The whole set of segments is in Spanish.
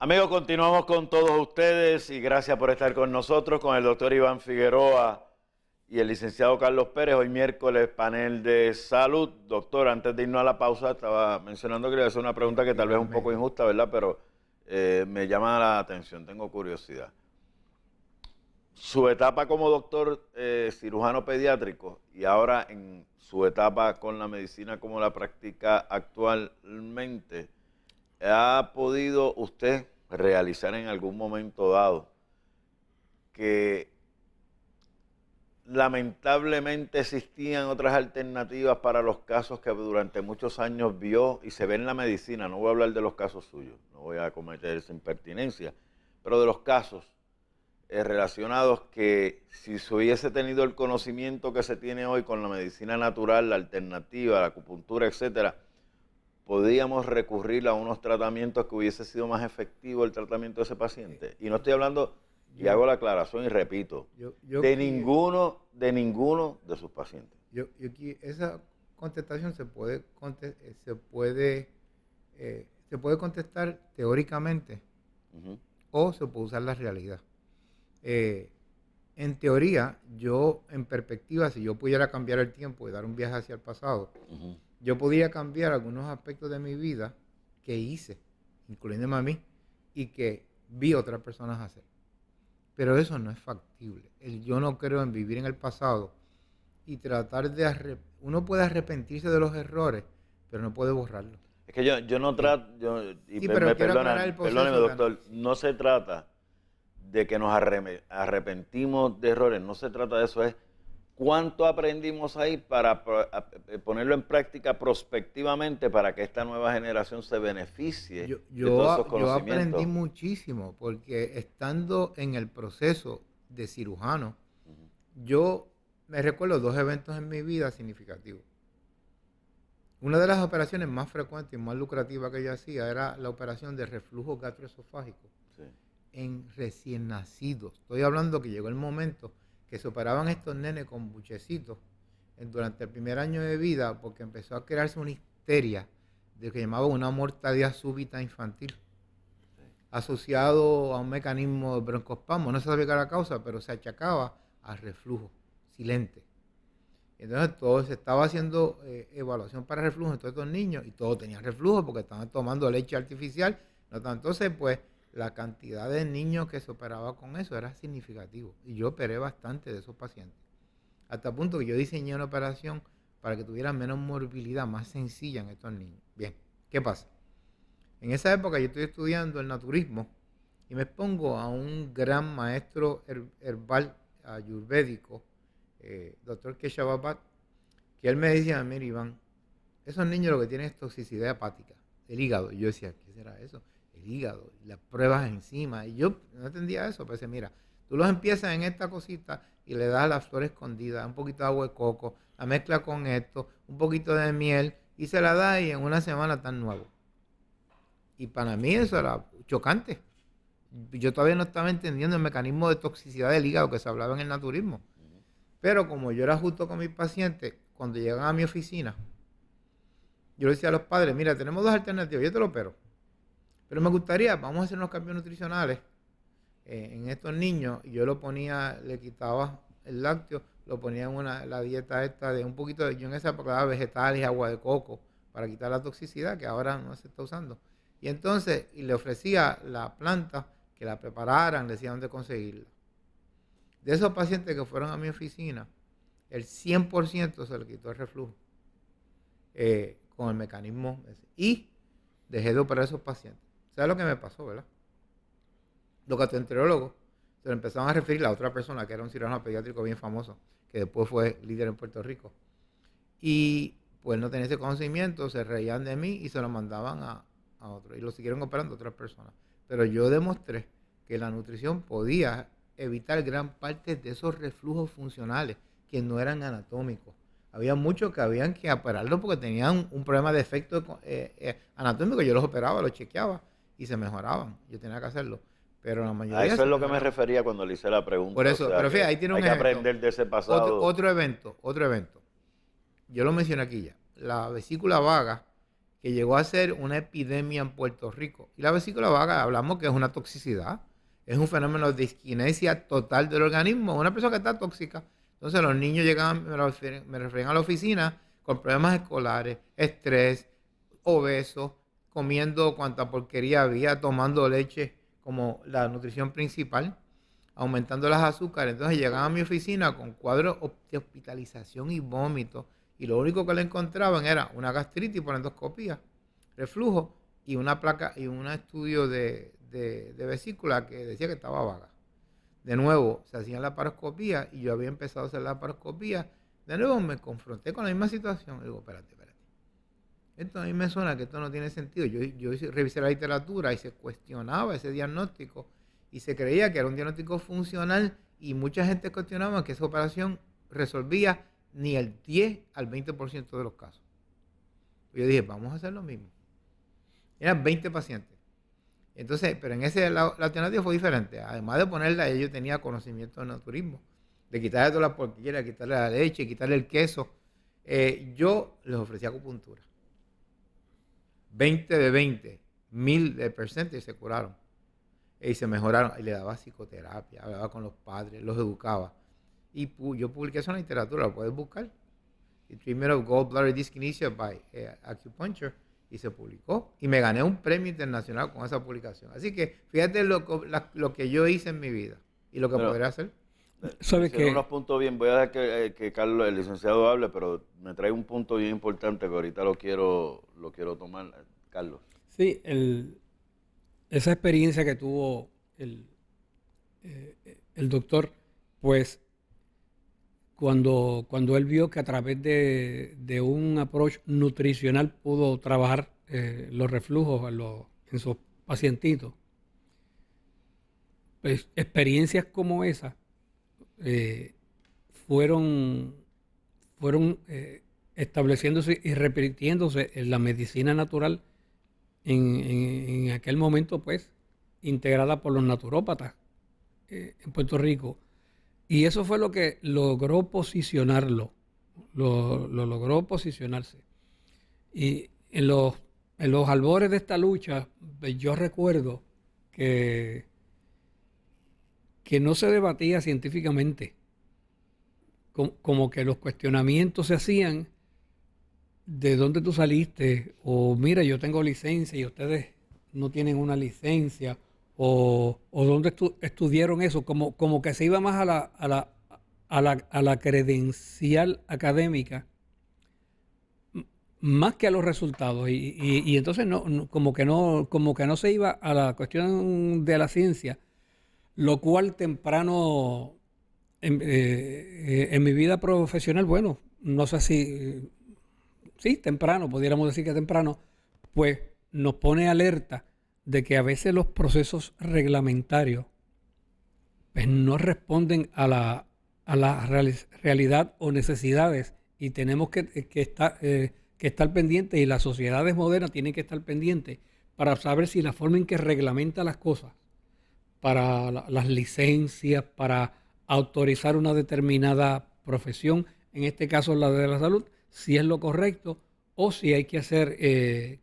Amigos, continuamos con todos ustedes y gracias por estar con nosotros, con el doctor Iván Figueroa y el licenciado Carlos Pérez. Hoy miércoles, panel de salud. Doctor, antes de irnos a la pausa, estaba mencionando que le voy a hacer una pregunta que tal vez es un poco injusta, ¿verdad? Pero me llama la atención, tengo curiosidad. Su etapa como doctor cirujano pediátrico y ahora en su etapa con la medicina como la practica actualmente, ¿ha podido usted realizar en algún momento dado que lamentablemente existían otras alternativas para los casos que durante muchos años vio y se ve en la medicina? No voy a hablar de los casos suyos, no voy a cometer esa impertinencia, pero de los casos relacionados que si se hubiese tenido el conocimiento que se tiene hoy con la medicina natural, la alternativa, la acupuntura, etcétera, podíamos recurrir a unos tratamientos que hubiese sido más efectivo el tratamiento de ese paciente. Y no estoy hablando, y hago la aclaración y repito, de ninguno de sus pacientes. Esa contestación se puede contestar teóricamente o se puede usar la realidad. En teoría, yo en perspectiva, si yo pudiera cambiar el tiempo y dar un viaje hacia el pasado, yo podría cambiar algunos aspectos de mi vida que hice, incluyéndome a mí, y que vi otras personas hacer. Pero eso no es factible. Yo no creo en vivir en el pasado y tratar de... Uno puede arrepentirse de los errores, pero no puede borrarlos. Es que yo no trato... Perdóneme, doctor, no se trata de que nos arrepentimos de errores, no se trata de eso, es cuánto aprendimos ahí para ponerlo en práctica prospectivamente para que esta nueva generación se beneficie de todos esos conocimientos. Yo aprendí muchísimo porque estando en el proceso de cirujano, yo me recuerdo 2 eventos en mi vida significativos. Una de las operaciones más frecuentes y más lucrativas que yo hacía era la operación de reflujo gastroesofágico en recién nacidos. Estoy hablando que llegó el momento que se operaban estos nenes con buchecitos durante el primer año de vida porque empezó a crearse una histeria de lo que llamaban una mortalidad súbita infantil asociado a un mecanismo de broncoespasmo. No se sabía qué era la causa, pero se achacaba al reflujo silente. Entonces todo se estaba haciendo evaluación para reflujo en todos estos niños y todos tenían reflujo porque estaban tomando leche artificial. Entonces, pues, la cantidad de niños que se operaba con eso era significativo. Y yo operé bastante de esos pacientes. Hasta el punto que yo diseñé una operación para que tuvieran menos morbilidad, más sencilla en estos niños. Bien, ¿qué pasa? En esa época yo estoy estudiando el naturismo y me expongo a un gran maestro herbal ayurvédico, doctor Keshav, que él me decía, mira Iván, esos niños lo que tienen es toxicidad hepática, el hígado. Y yo decía, ¿qué será eso? El hígado, las pruebas encima. Y yo no entendía eso. Pues mira, tú los empiezas en esta cosita y le das la flor escondida, un poquito de agua de coco, la mezcla con esto, un poquito de miel y se la da y en una semana están nuevos. Y para mí eso era chocante. Yo todavía no estaba entendiendo el mecanismo de toxicidad del hígado que se hablaba en el naturismo. Pero como yo era justo con mis pacientes, cuando llegan a mi oficina, yo le decía a los padres, mira, tenemos 2 alternativas, yo te lo opero. Pero me gustaría, vamos a hacer unos cambios nutricionales en estos niños. Y yo lo ponía, le quitaba el lácteo, lo ponía en la dieta esta de un poquito yo en esa época daba vegetales y agua de coco para quitar la toxicidad que ahora no se está usando. Y entonces y le ofrecía la planta, que la prepararan, le decía dónde conseguirla. De esos pacientes que fueron a mi oficina, el 100% se le quitó el reflujo con el mecanismo ese. Y dejé de operar a esos pacientes. ¿Sabes lo que me pasó, verdad? Los gastroenterólogos se lo empezaron a referir a otra persona que era un cirujano pediátrico bien famoso, que después fue líder en Puerto Rico. Y pues no tenía ese conocimiento, se reían de mí y se lo mandaban a otros. Y lo siguieron operando a otras personas. Pero yo demostré que la nutrición podía evitar gran parte de esos reflujos funcionales que no eran anatómicos. Había muchos que habían que operarlos porque tenían un problema de efecto anatómico. Yo los operaba, los chequeaba y se mejoraban. Yo tenía que hacerlo. Pero la mayoría... A eso es lo que me refería cuando le hice la pregunta. Por eso, pero fíjate, ahí tiene un ejemplo. Hay que aprender de ese pasado. Otro evento. Yo lo mencioné aquí ya. La vesícula vaga que llegó a ser una epidemia en Puerto Rico. Y la vesícula vaga, hablamos que es una toxicidad, es un fenómeno de disquinesia total del organismo, una persona que está tóxica. Entonces los niños llegaban, me referían a la oficina con problemas escolares, estrés, obesos, comiendo cuanta porquería había, tomando leche como la nutrición principal, aumentando las azúcares. Entonces llegaban a mi oficina con cuadros de hospitalización y vómito, y lo único que le encontraban era una gastritis por endoscopía, reflujo y una placa y un estudio de vesícula que decía que estaba vaga. De nuevo, se hacían la laparoscopía y yo había empezado a hacer la laparoscopía. De nuevo me confronté con la misma situación. Digo, espérate. Esto a mí me suena que esto no tiene sentido. Yo revisé la literatura y se cuestionaba ese diagnóstico y se creía que era un diagnóstico funcional y mucha gente cuestionaba que esa operación resolvía ni el 10 al 20% de los casos. Yo dije, vamos a hacer lo mismo. Eran 20 pacientes. Entonces, pero en ese la alternativa fue diferente. Además de ponerla, yo tenía conocimiento de naturismo, de quitarle toda la porquería, quitarle la leche, quitarle el queso. Yo les ofrecía acupuntura. 20 de 20, 1000 de percent y se curaron. Y se mejoraron. Y le daba psicoterapia, hablaba con los padres, los educaba. Y yo publiqué eso en la literatura, lo puedes buscar. The Treatment of Gallbladder Dyskinesia by Acupuncture. Y se publicó. Y me gané un premio internacional con esa publicación. Así que fíjate lo que yo hice en mi vida y lo que podría hacer. ¿Sabes qué? Unos puntos bien, voy a dejar que Carlos, el licenciado, hable, pero me trae un punto bien importante que ahorita lo quiero tomar, Carlos. Sí, esa experiencia que tuvo el doctor, pues cuando él vio que a través de un approach nutricional pudo trabajar los reflujos en sus pacientitos, pues experiencias como esa fueron estableciéndose y repitiéndose en la medicina natural en aquel momento, pues, integrada por los naturópatas en Puerto Rico. Y eso fue lo que logró posicionarlo, lo logró posicionarse. Y en los albores de esta lucha, yo recuerdo que no se debatía científicamente, como que los cuestionamientos se hacían de dónde tú saliste, o mira, yo tengo licencia y ustedes no tienen una licencia, o dónde estudiaron eso, como que se iba más a la credencial académica, más que a los resultados, y entonces como que no se iba a la cuestión de la ciencia, lo cual temprano en mi vida profesional, bueno, no sé si sí, temprano, pudiéramos decir que temprano, pues nos pone alerta de que a veces los procesos reglamentarios pues no responden a la realidad o necesidades, y tenemos que estar pendientes, y las sociedades modernas tienen que estar pendientes para saber si la forma en que reglamenta las cosas, para las licencias, para autorizar una determinada profesión, en este caso la de la salud, si es lo correcto o si hay que hacer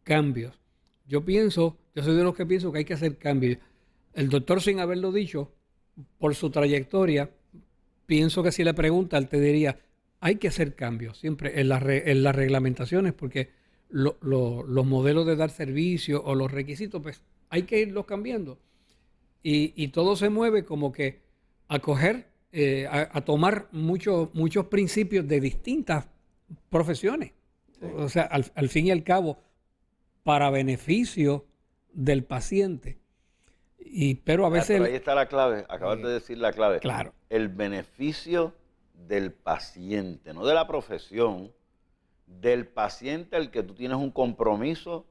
cambios. Yo soy de los que pienso que hay que hacer cambios. El doctor, sin haberlo dicho, por su trayectoria, pienso que si le pregunta, él te diría, hay que hacer cambios siempre en las reglamentaciones, porque los modelos de dar servicio o los requisitos, pues hay que irlos cambiando. Y todo se mueve como que a coger, a tomar muchos principios de distintas profesiones. Sí. O sea, al fin y al cabo, para beneficio del paciente. Pero a veces... Pero ahí está la clave, acabas de decir la clave. Claro. El beneficio del paciente, no de la profesión, del paciente al que tú tienes un compromiso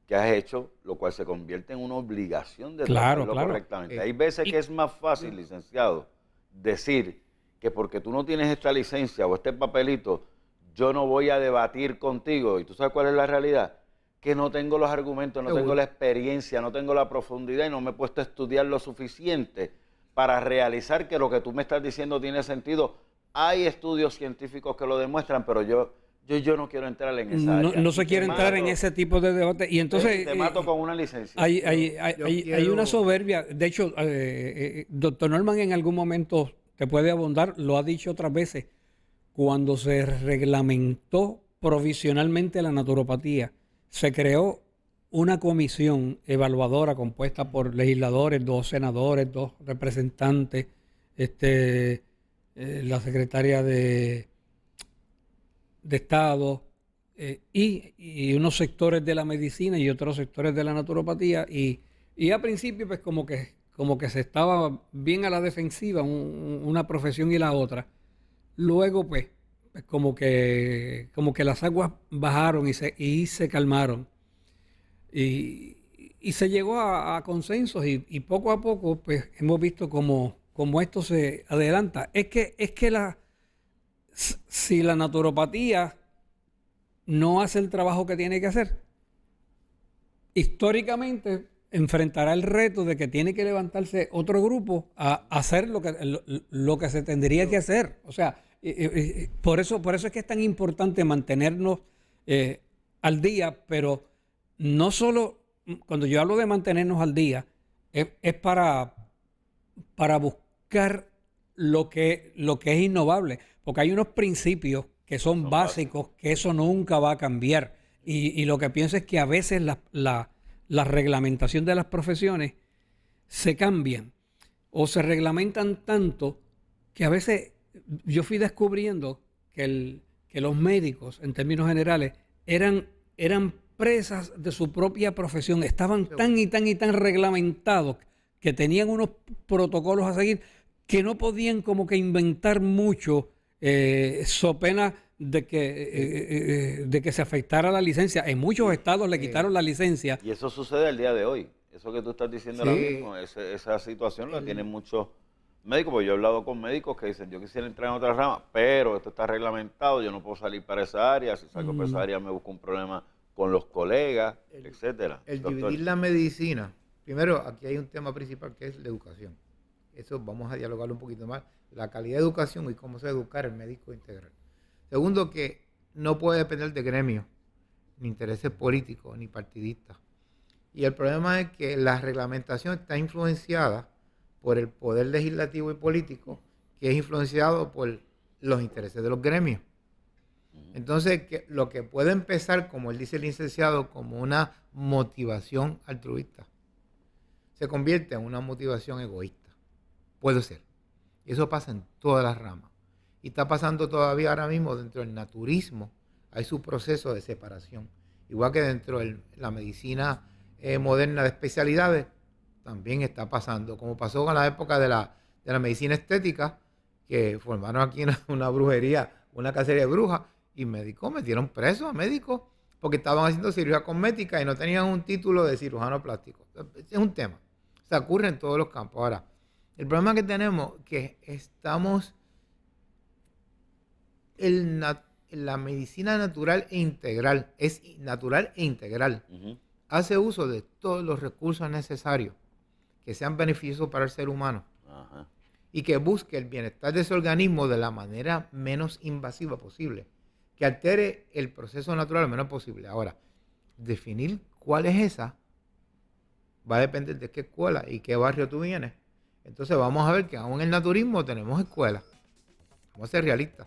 que has hecho, lo cual se convierte en una obligación de tratarlo correctamente. Hay veces que es más fácil, licenciado, decir que porque tú no tienes esta licencia o este papelito, yo no voy a debatir contigo. ¿Y tú sabes cuál es la realidad? Que no tengo los argumentos, no tengo la experiencia, no tengo la profundidad y no me he puesto a estudiar lo suficiente para realizar que lo que tú me estás diciendo tiene sentido. Hay estudios científicos que lo demuestran, pero yo Yo no quiero entrar en esa área. No se quiere entrar en ese tipo de debate. Y entonces te mato con una licencia. Hay una soberbia. De hecho, doctor Norman en algún momento te puede abundar, lo ha dicho otras veces, cuando se reglamentó provisionalmente la naturopatía, se creó una comisión evaluadora compuesta por legisladores, 2 senadores, 2 representantes, la secretaria de Estado y unos sectores de la medicina y otros sectores de la naturopatía. Y a principio, pues como que se estaba bien a la defensiva una profesión y la otra. Luego, pues como que las aguas bajaron y se calmaron. Y se llegó a consensos y poco a poco pues hemos visto como esto se adelanta. Es que si la naturopatía no hace el trabajo que tiene que hacer, históricamente enfrentará el reto de que tiene que levantarse otro grupo a hacer lo que se tendría que hacer. O sea, por eso es que es tan importante mantenernos al día, pero no solo, cuando yo hablo de mantenernos al día, es para buscar lo que es innovable, porque hay unos principios que son básicos, que eso nunca va a cambiar. Y lo que pienso es que a veces la reglamentación de las profesiones se cambian o se reglamentan tanto que a veces yo fui descubriendo que los médicos, en términos generales, eran presas de su propia profesión, estaban tan reglamentados que tenían unos protocolos a seguir que no podían como que inventar mucho so pena de que se afectara la licencia. En muchos estados le quitaron la licencia. Y eso sucede el día de hoy. Eso que tú estás diciendo ahora mismo, esa situación la tienen muchos médicos, porque yo he hablado con médicos que dicen, yo quisiera entrar en otra rama, pero esto está reglamentado, yo no puedo salir para esa área, si salgo para esa área me busco un problema con los colegas, etcétera. El dividir la medicina, primero aquí hay un tema principal que es la educación. Eso vamos a dialogarlo un poquito más, la calidad de educación y cómo se va a educar el médico integral. Segundo, que no puede depender de gremios, ni intereses políticos, ni partidistas. Y el problema es que la reglamentación está influenciada por el poder legislativo y político, que es influenciado por los intereses de los gremios. Entonces, lo que puede empezar, como él dice el licenciado, como una motivación altruista, se convierte en una motivación egoísta. Puede ser. Y eso pasa en todas las ramas. Y está pasando todavía ahora mismo dentro del naturismo. Hay su proceso de separación. Igual que dentro de la medicina moderna de especialidades, también está pasando. Como pasó con la época de la medicina estética, que formaron aquí una brujería, una cacería de brujas, y médicos metieron presos a médicos porque estaban haciendo cirugía cosmética y no tenían un título de cirujano plástico. Es un tema. Se ocurre en todos los campos. Ahora, el problema que tenemos es que estamos la medicina natural e integral, es natural e integral. Hace uso de todos los recursos necesarios que sean beneficiosos para el ser humano y que busque el bienestar de ese organismo de la manera menos invasiva posible, que altere el proceso natural lo menos posible. Ahora, definir cuál es esa va a depender de qué escuela y qué barrio tú vienes. Entonces vamos a ver que aún en el naturismo tenemos escuelas. Vamos a ser realistas.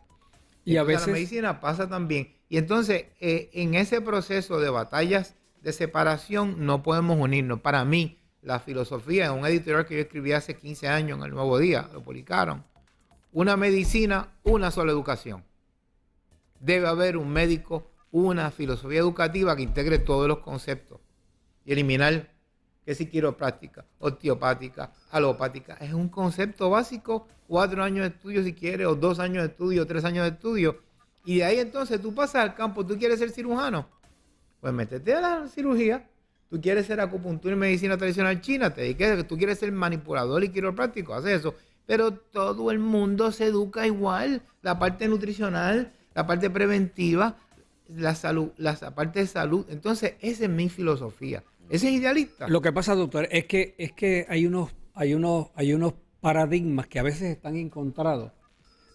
Y a veces la medicina pasa también. Y entonces en ese proceso de batallas de separación no podemos unirnos. Para mí, la filosofía, en un editorial que yo escribí hace 15 años en El Nuevo Día, lo publicaron, una medicina, una sola educación. Debe haber un médico, una filosofía educativa que integre todos los conceptos y eliminar que si quiropráctica, osteopática, alopática. Es un concepto básico, 4 años de estudio si quieres, o 2 años de estudio, 3 años de estudio. Y de ahí entonces tú pasas al campo, tú quieres ser cirujano, pues métete a la cirugía. Tú quieres ser acupuntura y medicina tradicional china, tú quieres ser manipulador y quiropráctico, haz eso. Pero todo el mundo se educa igual. La parte nutricional, la parte preventiva, la salud, la parte de salud. Entonces, esa es mi filosofía. Ese es idealista. Lo que pasa, doctor, es que hay unos paradigmas que a veces están encontrados.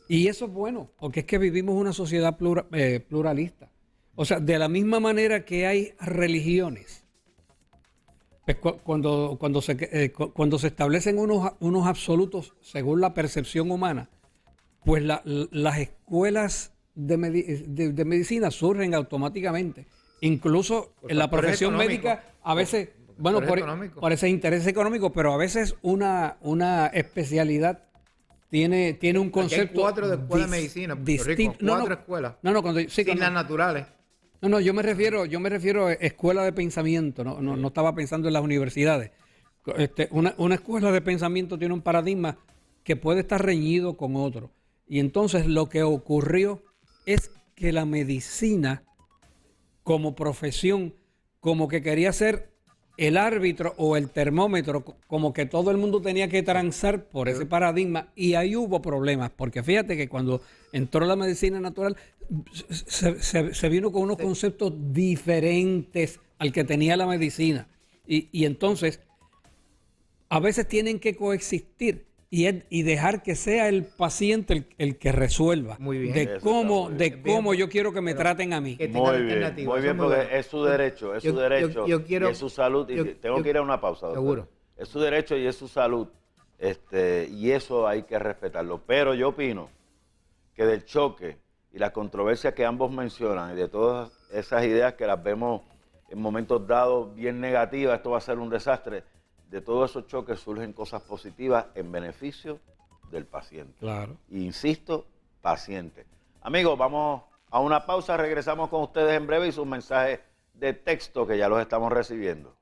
Y eso es bueno, porque es que vivimos una sociedad pluralista. O sea, de la misma manera que hay religiones, pues cuando se establecen unos absolutos según la percepción humana, pues las escuelas de medicina surgen automáticamente. Incluso Por en la factores profesión económicos. médica, a veces, bueno, factores económicos. parece interés económico, pero a veces una especialidad tiene un Aquí concepto hay 4 de escuela de medicina en Puerto Rico, distinto. 4 escuelas. No, Sin las naturales. no, yo me refiero a escuela de pensamiento, no estaba pensando en las universidades. Una escuela de pensamiento tiene un paradigma que puede estar reñido con otro. Y entonces lo que ocurrió es que la medicina como profesión, como que quería ser el árbitro o el termómetro, como que todo el mundo tenía que transar por ese paradigma, y ahí hubo problemas, porque fíjate que cuando entró la medicina natural se vino con unos conceptos diferentes al que tenía la medicina, y entonces a veces tienen que coexistir y dejar que sea el paciente el que resuelva Muy bien. de Eso cómo, está muy de bien. cómo yo quiero que me traten a mí. Que tenga Muy bien, alternativas, muy bien, eso es muy porque bueno. es su derecho, es su Yo- derecho yo quiero- y es su salud. Y tengo que ir a una pausa, doctor. Seguro. Es su derecho y es su salud, y eso hay que respetarlo. Pero yo opino que del choque y la controversia que ambos mencionan y de todas esas ideas que las vemos en momentos dados bien negativas, esto va a ser un desastre, de todos esos choques surgen cosas positivas en beneficio del paciente. Claro. Y insisto, paciente. Amigos, vamos a una pausa, regresamos con ustedes en breve y sus mensajes de texto que ya los estamos recibiendo.